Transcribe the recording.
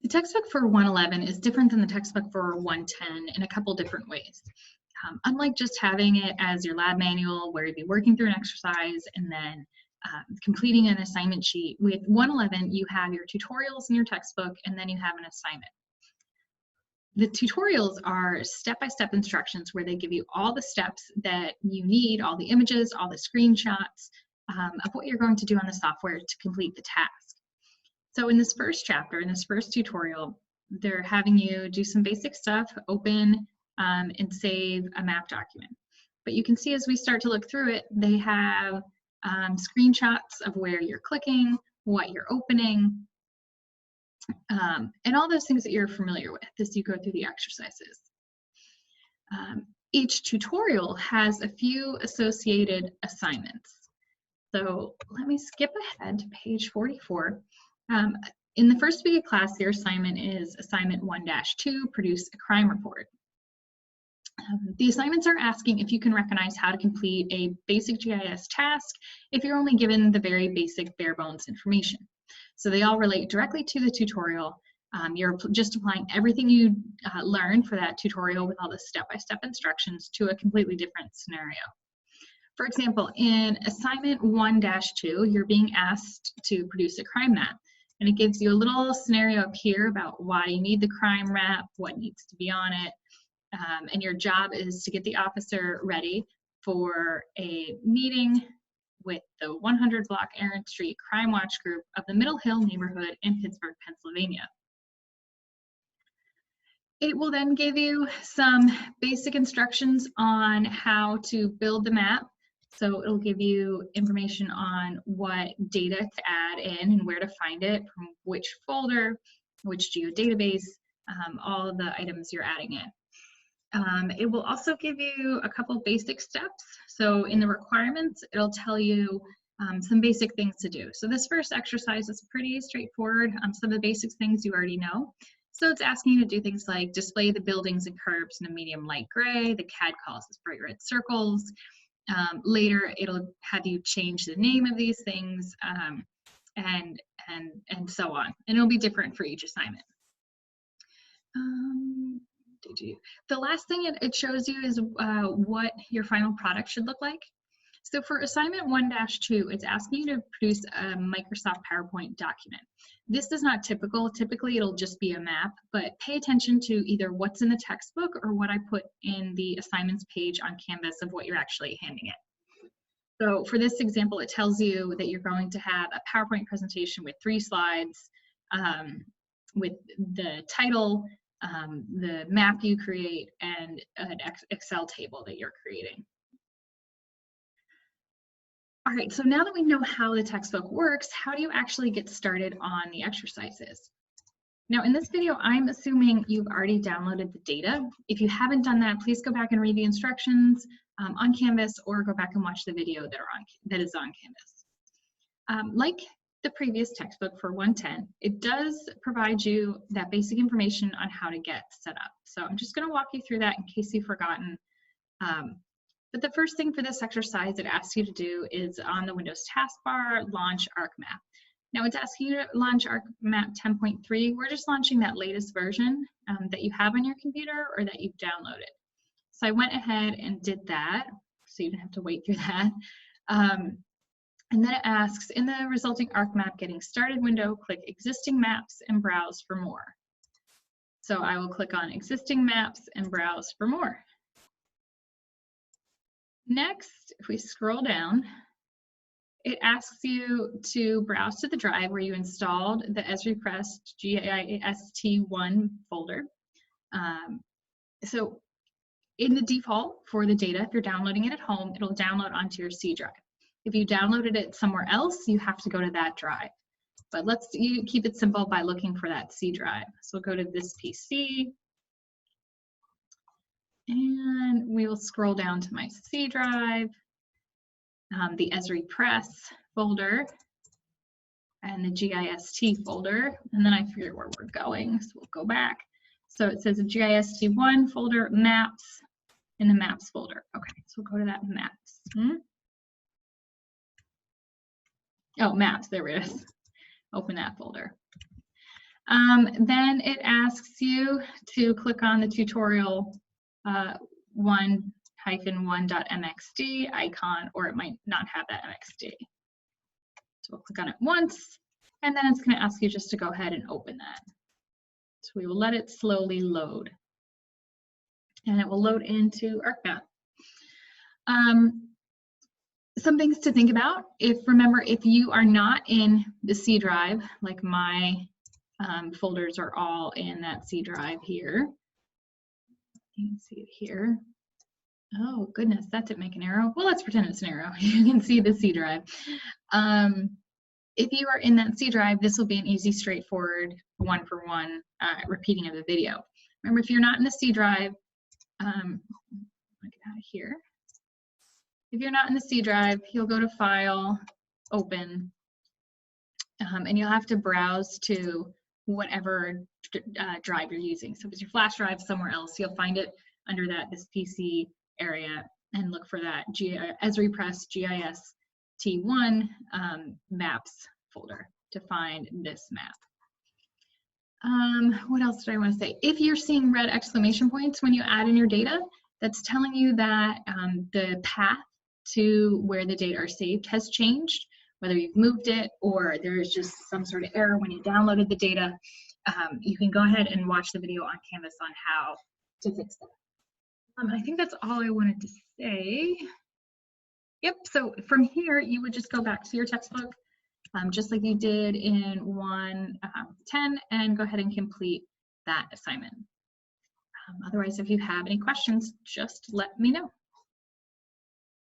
The textbook for 111 is different than the textbook for 110 in a couple different ways. Unlike just having it as your lab manual where you'd be working through an exercise and then completing an assignment sheet, with 111 you have your tutorials in your textbook and then you have an assignment. The tutorials are step-by-step instructions where they give you all the steps that you need, all the images, all the screenshots of what you're going to do on the software to complete the task. So in this first chapter, in this first tutorial, they're having you do some basic stuff, open and save a map document. But you can see as we start to look through it, they have screenshots of where you're clicking, what you're opening, and all those things that you're familiar with as you go through the exercises. Each tutorial has a few associated assignments. So let me skip ahead to page 44. In the first week of class, your assignment is assignment 1-2, produce a crime report. The assignments are asking if you can recognize how to complete a basic GIS task if you're only given the very basic bare bones information. So they all relate directly to the tutorial. You're just applying everything you learned for that tutorial with all the step-by-step instructions to a completely different scenario. For example, in assignment 1-2, you're being asked to produce a crime map. And it gives you a little scenario up here about why you need the crime map, what needs to be on it. And your job is to get the officer ready for a meeting with the 100 block Aaron Street Crime Watch Group of the Middle Hill neighborhood in Pittsburgh, Pennsylvania. It will then give you some basic instructions on how to build the map. So it'll give you information on what data to add in and where to find it, from which folder, which geodatabase, all of the items you're adding in. It will also give you a couple basic steps. So in the requirements, it'll tell you some basic things to do. So this first exercise is pretty straightforward. Some of the basic things you already know. So it's asking you to do things like display the buildings and curbs in a medium light gray. The CAD calls this bright red circles. Later, it'll have you change the name of these things and so on. And it'll be different for each assignment. The last thing it shows you is what your final product should look like. So for assignment 1-2, it's asking you to produce a Microsoft PowerPoint document. This is not typical. Typically, it'll just be a map, but pay attention to either what's in the textbook or what I put in the assignments page on Canvas of what you're actually handing it. So for this example, it tells you that you're going to have a PowerPoint presentation with 3 slides with the title, the map you create, and an Excel table that you're creating. All right, so now that we know how the textbook works, how do you actually get started on the exercises? Now in this video, I'm assuming you've already downloaded the data. If you haven't done that, please go back and read the instructions on Canvas or go back and watch the video that is on Canvas. Like the previous textbook for 110, it does provide you that basic information on how to get set up. So I'm just gonna walk you through that in case you've forgotten. But the first thing for this exercise it asks you to do is on the Windows taskbar, launch ArcMap. Now it's asking you to launch ArcMap 10.3. We're just launching that latest version that you have on your computer or that you've downloaded. So I went ahead and did that, so you don't have to wait through that. And then it asks, in the resulting ArcMap Getting Started window, click Existing Maps and browse for more. So I will click on Existing Maps and browse for more. Next, if we scroll down, it asks you to browse to the drive where you installed the EsriPress GISG111 folder. So in the default for the data, if you're downloading it at home, it'll download onto your C drive. If you downloaded it somewhere else, you have to go to that drive. But you keep it simple by looking for that C drive. So we'll go to this PC. And we will scroll down to my C drive, the EsriPress folder, and the GIST folder. And then I figured where we're going, so we'll go back. So it says a GIST1 folder, maps, in the maps folder. Okay, so we'll go to that maps. Oh, maps, there it is. Open that folder. Then it asks you to click on the tutorial 1-1.mxd icon, or it might not have that mxd. So we'll click on it once, and then it's going to ask you just to go ahead and open that. So we will let it slowly load, and it will load into ArcMap. Some things to think about. Remember, if you are not in the C drive, like my folders are all in that C drive here. You can see it here. Oh goodness, that didn't make an arrow. Well, let's pretend it's an arrow. You can see the C drive. If you are in that C drive, this will be an easy, straightforward, one-for-one repeating of the video. Remember, if you're not in the C drive, get out of here. If you're not in the C drive, you'll go to File, Open, and you'll have to browse to whatever drive you're using. So if it's your flash drive somewhere else, you'll find it under this PC area and look for that Esri Press GIST1 maps folder to find this map. What else did I want to say? If you're seeing red exclamation points when you add in your data, that's telling you that the path to where the data are saved has changed, whether you've moved it or there's just some sort of error when you downloaded the data. You can go ahead and watch the video on Canvas on how to fix that. I think that's all I wanted to say. Yep, so from here, you would just go back to your textbook, just like you did in 110, and go ahead and complete that assignment. Otherwise, if you have any questions, just let me know.